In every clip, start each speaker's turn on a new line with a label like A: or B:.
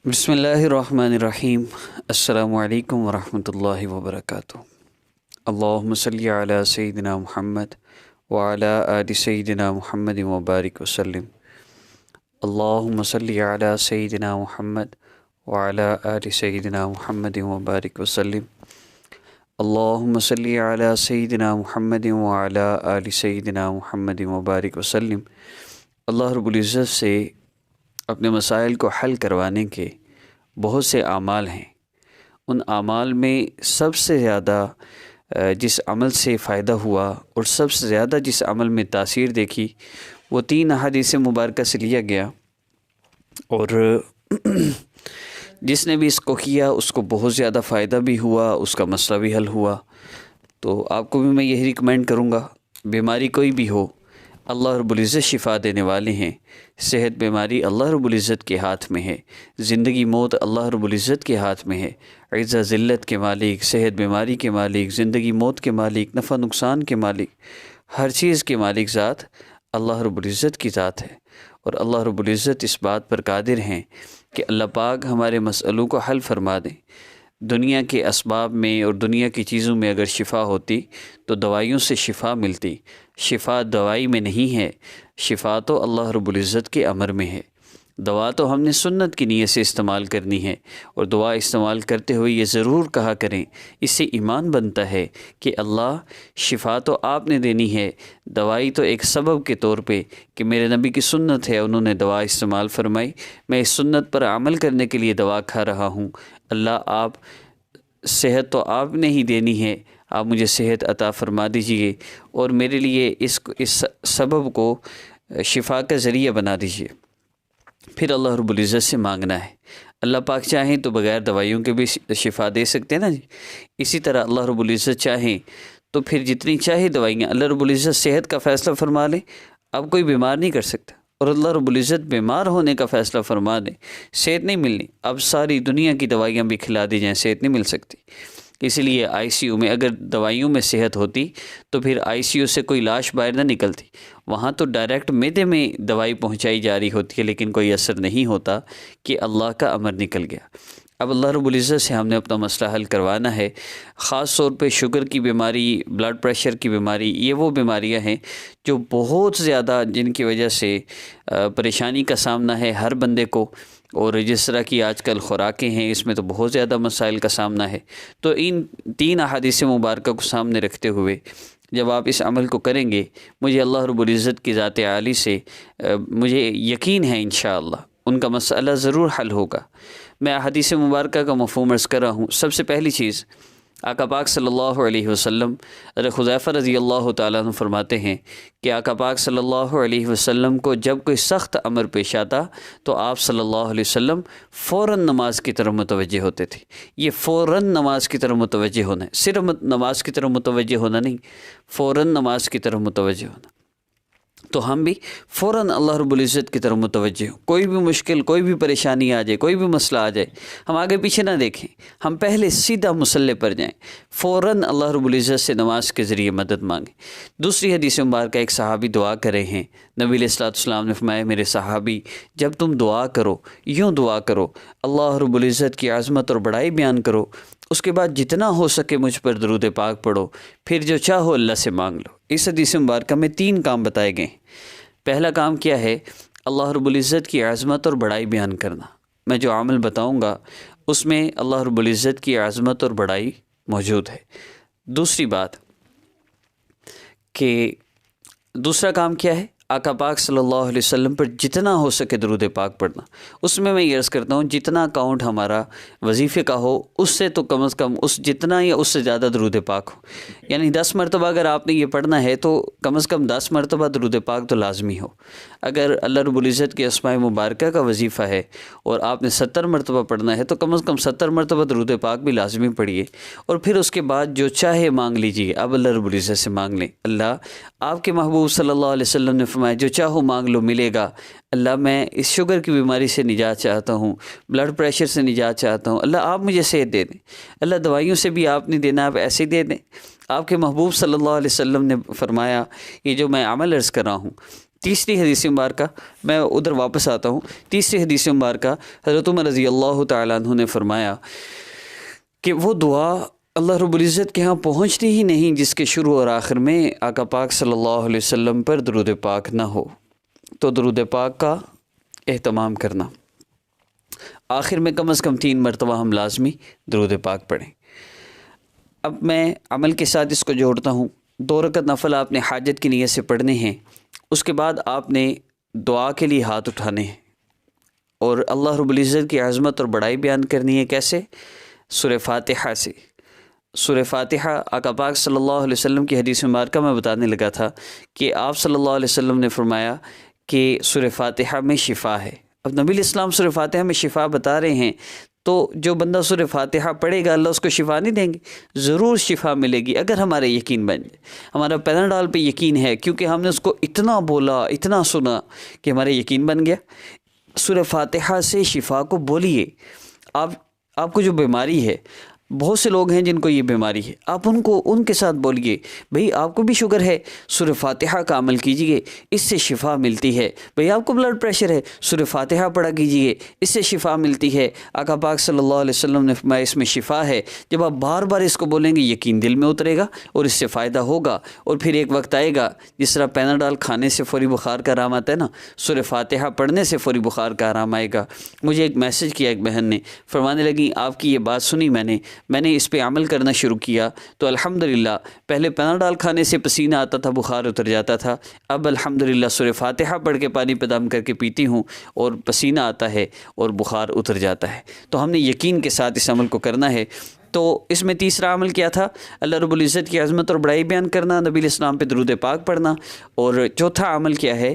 A: بسم اللہ الرحمن الرحیم۔ السلام علیکم ورحمۃ اللہ وبرکاتہ۔ اللہم صلی علی سیدنا محمد وعلی آل سیدنا محمد وبارک وسلم۔ اللہم صلی علی سیدنا محمد وعلی آل سیدنا محمد وبارک وسلم۔ اللہم صلی علی سیدنا محمد وعلی آل سیدنا محمد وبارک وسلم۔ اللہ رب العزت سے اپنے مسائل کو حل کروانے کے بہت سے اعمال ہیں۔ ان اعمال میں سب سے زیادہ جس عمل سے فائدہ ہوا اور سب سے زیادہ جس عمل میں تاثیر دیکھی وہ 3 احادیث مبارکہ سے لیا گیا، اور جس نے بھی اس کو کیا اس کو بہت زیادہ فائدہ بھی ہوا، اس کا مسئلہ بھی حل ہوا۔ تو آپ کو بھی میں یہی ریکمینڈ کروں گا، بیماری کوئی بھی ہو اللہ رب العزت شفا دینے والے ہیں۔ صحت بیماری اللہ رب العزت کے ہاتھ میں ہے، زندگی موت اللہ رب العزت کے ہاتھ میں ہے۔ عزت ذلت کے مالک، صحت بیماری کے مالک، زندگی موت کے مالک، نفع نقصان کے مالک، ہر چیز کے مالک ذات اللہ رب العزت کی ذات ہے، اور اللہ رب العزت اس بات پر قادر ہیں کہ اللہ پاک ہمارے مسئلوں کو حل فرما دیں۔ دنیا کے اسباب میں اور دنیا کی چیزوں میں اگر شفا ہوتی تو دوائیوں سے شفا ملتی۔ شفا دوائی میں نہیں ہے، شفا تو اللہ رب العزت کے امر میں ہے۔ دوا تو ہم نے سنت کی نیت سے استعمال کرنی ہے، اور دعا استعمال کرتے ہوئے یہ ضرور کہا کریں، اس سے ایمان بنتا ہے کہ اللہ شفا تو آپ نے دینی ہے، دوائی تو ایک سبب کے طور پہ کہ میرے نبی کی سنت ہے، انہوں نے دوا استعمال فرمائی، میں اس سنت پر عمل کرنے کے لیے دوا کھا رہا ہوں۔ اللہ آپ صحت تو آپ نے ہی دینی ہے، آپ مجھے صحت عطا فرما دیجئے، اور میرے لیے اس سبب کو شفا کا ذریعہ بنا دیجئے۔ پھر اللہ رب العزت سے مانگنا ہے۔ اللہ پاک چاہیں تو بغیر دوائیوں کے بھی شفا دے سکتے ہیں نا جی۔ اسی طرح اللہ رب العزت چاہیں تو پھر جتنی چاہے دوائیاں اللہ رب العزت صحت کا فیصلہ فرما لے، اب کوئی بیمار نہیں کر سکتا، اور اللہ رب العزت بیمار ہونے کا فیصلہ فرما دے، صحت نہیں ملنی، اب ساری دنیا کی دوائیاں بھی کھلا دی جائیں، صحت نہیں مل سکتی۔ اس لیے آئی سی یو میں اگر دوائیوں میں صحت ہوتی تو پھر آئی سی یو سے کوئی لاش باہر نہ نکلتی، وہاں تو ڈائریکٹ معدے میں دوائی پہنچائی جا رہی ہوتی ہے، لیکن کوئی اثر نہیں ہوتا کہ اللہ کا امر نکل گیا۔ اب اللہ رب العزت سے ہم نے اپنا مسئلہ حل کروانا ہے۔ خاص طور پہ شوگر کی بیماری، بلڈ پریشر کی بیماری، یہ وہ بیماریاں ہیں جو بہت زیادہ جن کی وجہ سے پریشانی کا سامنا ہے ہر بندے کو، اور جس طرح کی آج کل خوراکیں ہیں اس میں تو بہت زیادہ مسائل کا سامنا ہے۔ تو ان 3 احادیث مبارکہ کو سامنے رکھتے ہوئے جب آپ اس عمل کو کریں گے، مجھے اللہ رب العزت کی ذات عالی سے مجھے یقین ہے انشاءاللہ ان کا مسئلہ ضرور حل ہوگا۔ میں احادیث مبارکہ کا مفہوم عرض کر رہا ہوں۔ سب سے پہلی چیز، آقا پاک صلی اللہ علیہ وسلم، حضرت حذیفہ رضی اللہ تعالیٰ عنہ فرماتے ہیں کہ آقا پاک صلی اللہ علیہ وسلم کو جب کوئی سخت امر پیش آتا تو آپ صلی اللہ علیہ وسلم فوراً نماز کی طرف متوجہ ہوتے تھے۔ یہ فوراً نماز کی طرف متوجہ ہونا ہے، صرف نماز کی طرف متوجہ ہونا نہیں، فوراً نماز کی طرف متوجہ ہونا۔ تو ہم بھی فوراً اللہ رب العزت کی طرف متوجہ ہوں۔ کوئی بھی مشکل، کوئی بھی پریشانی آ جائے، کوئی بھی مسئلہ آ جائے، ہم آگے پیچھے نہ دیکھیں، ہم پہلے سیدھا مصلی پر جائیں، فوراً اللہ رب العزت سے نماز کے ذریعے مدد مانگیں۔ دوسری حدیث مبارکہ ایک صحابی دعا کرے ہیں، نبی علیہ الصلوۃ والسلام نے فرمایا، میرے صحابی جب تم دعا کرو یوں دعا کرو، اللہ رب العزت کی عظمت اور بڑائی بیان کرو، اس کے بعد جتنا ہو سکے مجھ پر درود پاک پڑھو، پھر جو چاہو اللہ سے مانگ لو۔ اس حدیث مبارکہ میں 3 کام بتائے گئے ہیں۔ پہلا کام کیا ہے؟ اللہ رب العزت کی عظمت اور بڑائی بیان کرنا۔ میں جو عمل بتاؤں گا اس میں اللہ رب العزت کی عظمت اور بڑائی موجود ہے۔ دوسری بات کہ دوسرا کام کیا ہے؟ آقا پاک صلی اللہ علیہ وسلم پر جتنا ہو سکے درود پاک پڑھنا۔ اس میں یہ عرض کرتا ہوں جتنا اکاؤنٹ ہمارا وظیفے کا ہو اس سے تو کم از کم اس جتنا یا اس سے زیادہ درود پاک ہو، یعنی 10 مرتبہ اگر آپ نے یہ پڑھنا ہے تو کم از کم 10 مرتبہ درود پاک تو لازمی ہو۔ اگر اللہ رب العزت کے اسماء مبارکہ کا وظیفہ ہے اور آپ نے 70 مرتبہ پڑھنا ہے تو کم از کم 70 مرتبہ درود پاک بھی لازمی پڑھیے، اور پھر اس کے بعد جو چاہے مانگ لیجیے۔ اب اللہ رب العزت سے مانگ لیں، اللہ آپ کے محبوب صلی اللہ علیہ وسلم نے فرمایا جو چاہو مانگ لو ملے گا۔ اللہ میں اس شوگر کی بیماری سے نجات چاہتا ہوں، بلڈ پریشر سے نجات چاہتا ہوں، اللہ آپ مجھے صحت دے دیں۔ اللہ دوائیوں سے بھی آپ نہیں دینا، آپ ایسے ہی دے دیں۔ آپ کے محبوب صلی اللہ علیہ وسلم نے فرمایا یہ جو میں عمل عرض کر رہا ہوں تیسری حدیث مبارکہ، میں ادھر واپس آتا ہوں، تیسری حدیث مبارکہ حضرت عمر رضی اللہ تعالیٰ عنہ نے فرمایا کہ وہ دعا اللہ رب العزت کے ہاں پہنچتی ہی نہیں جس کے شروع اور آخر میں آقا پاک صلی اللہ علیہ وسلم پر درود پاک نہ ہو۔ تو درود پاک کا اہتمام کرنا، آخر میں کم از کم 3 مرتبہ ہم لازمی درود پاک پڑھیں۔ اب میں عمل کے ساتھ اس کو جوڑتا ہوں۔ 2 رکعت نفل آپ نے حاجت کی نیت سے پڑھنے ہیں، اس کے بعد آپ نے دعا کے لیے ہاتھ اٹھانے ہیں اور اللہ رب العزت کی عظمت اور بڑائی بیان کرنی ہے۔ کیسے؟ سورہ فاتحہ سے۔ سورہ فاتحہ آقا پاک صلی اللہ علیہ وسلم کی حدیث مبارکہ میں بتانے لگا تھا کہ آپ صلی اللہ علیہ وسلم نے فرمایا کہ سورہ فاتحہ میں شفا ہے۔ اب نبی الاسلام سورہ فاتحہ میں شفا بتا رہے ہیں، تو جو بندہ سورہ فاتحہ پڑھے گا اللہ اس کو شفا نہیں دیں گے؟ ضرور شفا ملے گی اگر ہمارا یقین بن جائے۔ ہمارا پیناڈول پہ یقین ہے کیونکہ ہم نے اس کو اتنا بولا، اتنا سنا کہ ہمارا یقین بن گیا۔ سورہ فاتحہ سے شفا کو بولیے۔ آپ کو جو بیماری ہے، بہت سے لوگ ہیں جن کو یہ بیماری ہے، آپ ان کے ساتھ بولیے بھئی آپ کو بھی شوگر ہے، سورہ فاتحہ کا عمل کیجئے، اس سے شفا ملتی ہے۔ بھئی آپ کو بلڈ پریشر ہے، سورہ فاتحہ پڑھا کیجئے، اس سے شفا ملتی ہے۔ آقا پاک صلی اللہ علیہ وسلم نے فرمایا اس میں شفا ہے۔ جب آپ بار بار اس کو بولیں گے یقین دل میں اترے گا اور اس سے فائدہ ہوگا، اور پھر ایک وقت آئے گا جس طرح پیناڈول کھانے سے فوری بخار کا آرام آتا ہے نا، سورہ فاتحہ پڑھنے سے فوری بخار کا آرام آئے گا۔ مجھے ایک میسج کیا ایک بہن نے، فرمانے لگی آپ کی یہ بات سنی میں نے اس پہ عمل کرنا شروع کیا تو الحمدللہ پہلے پیناڈول کھانے سے پسینہ آتا تھا، بخار اتر جاتا تھا، اب الحمدللہ سورہ فاتحہ پڑھ کے پانی پہ دم کر کے پیتی ہوں اور پسینہ آتا ہے اور بخار اتر جاتا ہے۔ تو ہم نے یقین کے ساتھ اس عمل کو کرنا ہے۔ تو اس میں تیسرا عمل کیا تھا؟ اللہ رب العزت کی عظمت اور بڑائی بیان کرنا، نبی الاسلام پہ درود پاک پڑھنا، اور چوتھا عمل کیا ہے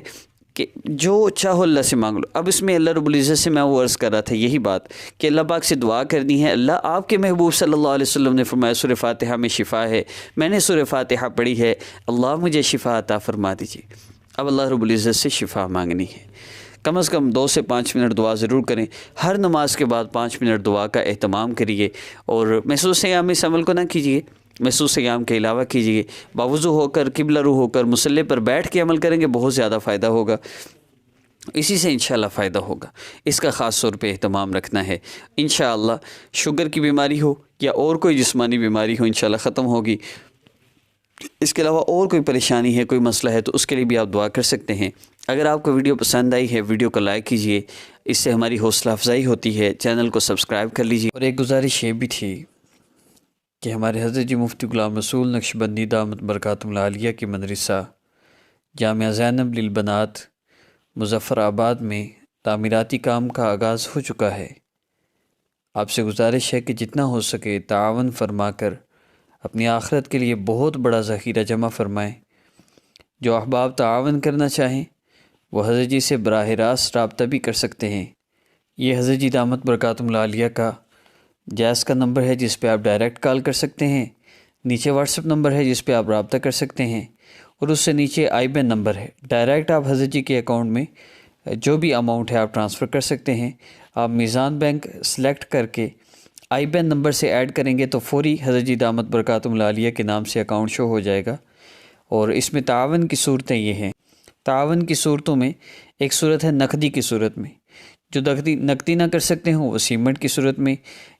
A: کہ جو چاہو اللہ سے مانگ لو۔ اب اس میں اللہ رب العزت سے میں وہ عرض کر رہا تھا یہی بات کہ اللہ پاک سے دعا کرنی ہے۔ اللہ آپ کے محبوب صلی اللہ علیہ وسلم نے فرمایا سورہ فاتحہ میں شفا ہے، میں نے سورہ فاتحہ پڑھی ہے، اللہ مجھے شفا عطا فرما دیجیے۔ اب اللہ رب العزت سے شفا مانگنی ہے۔ کم از کم 2 سے 5 منٹ دعا ضرور کریں، ہر نماز کے بعد 5 منٹ دعا کا اہتمام کریے، اور محسوس ایام اس عمل کو نہ کیجیے، محسوس ایام کے علاوہ کیجیے، باوضو ہو کر، قبلہ رو ہو کر، مصلی پر بیٹھ کے عمل کریں گے، بہت زیادہ فائدہ ہوگا، اسی سے انشاءاللہ فائدہ ہوگا۔ اس کا خاص طور پہ اہتمام رکھنا ہے۔ انشاءاللہ شوگر کی بیماری ہو یا اور کوئی جسمانی بیماری ہو انشاءاللہ ختم ہوگی۔ اس کے علاوہ اور کوئی پریشانی ہے، کوئی مسئلہ ہے تو اس کے لیے بھی آپ دعا کر سکتے ہیں۔ اگر آپ کو ویڈیو پسند آئی ہے ویڈیو کو لائک کیجئے، اس سے ہماری حوصلہ افزائی ہوتی ہے۔ چینل کو سبسکرائب کر لیجئے۔ اور ایک گزارش یہ بھی تھی کہ ہمارے حضرت جی مفتی غلام رسول نقشبندی دامت برکاتہم العالیہ کی مدرسہ جامعہ زینب للبنات مظفر آباد میں تعمیراتی کام کا آغاز ہو چکا ہے۔ آپ سے گزارش ہے کہ جتنا ہو سکے تعاون فرما کر اپنی آخرت کے لیے بہت بڑا ذخیرہ جمع فرمائیں۔ جو احباب تعاون کرنا چاہیں وہ حضرت جی سے براہ راست رابطہ بھی کر سکتے ہیں۔ یہ حضرت جی دامت برکاتہم العالیہ کا جائز کا نمبر ہے جس پہ آپ ڈائریکٹ کال کر سکتے ہیں، نیچے واٹس ایپ نمبر ہے جس پہ آپ رابطہ کر سکتے ہیں، اور اس سے نیچے آئی بین نمبر ہے۔ ڈائریکٹ آپ حضرت جی کے اکاؤنٹ میں جو بھی اماؤنٹ ہے آپ ٹرانسفر کر سکتے ہیں۔ آپ میزان بینک سلیکٹ کر کے آئی بین نمبر سے ایڈ کریں گے تو فوری حضرت جی دامت برکاتہم العالیہ کے نام سے اکاؤنٹ شو ہو جائے گا۔ اور اس میں تعاون کی صورتیں یہ ہیں، تعاون کی صورتوں میں ایک صورت ہے نقدی کی صورت میں، جو نقدی نہ کر سکتے ہوں وہ سیمنٹ کی صورت میں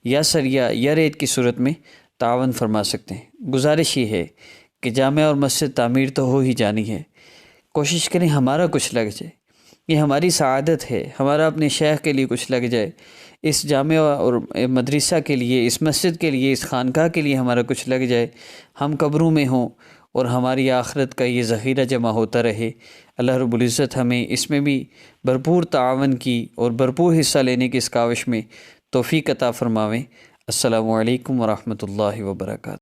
A: یا سریا یا ریت کی صورت میں تعاون فرما سکتے ہیں۔ گزارش یہ ہے کہ جامع اور مسجد تعمیر تو ہو ہی جانی ہے، کوشش کریں ہمارا کچھ لگ جائے، یہ ہماری سعادت ہے، ہمارا اپنے شیخ کے لیے کچھ لگ جائے، اس جامع اور مدرسہ کے لیے، اس مسجد کے لیے، اس خانقاہ کے لیے ہمارا کچھ لگ جائے، ہم قبروں میں ہوں اور ہماری آخرت کا یہ ذخیرہ جمع ہوتا رہے۔ اللہ رب العزت ہمیں اس میں بھی بھرپور تعاون کی اور بھرپور حصہ لینے کی اس کاوش میں توفیق عطا فرماویں۔ السلام علیکم ورحمۃ اللہ وبرکاتہ۔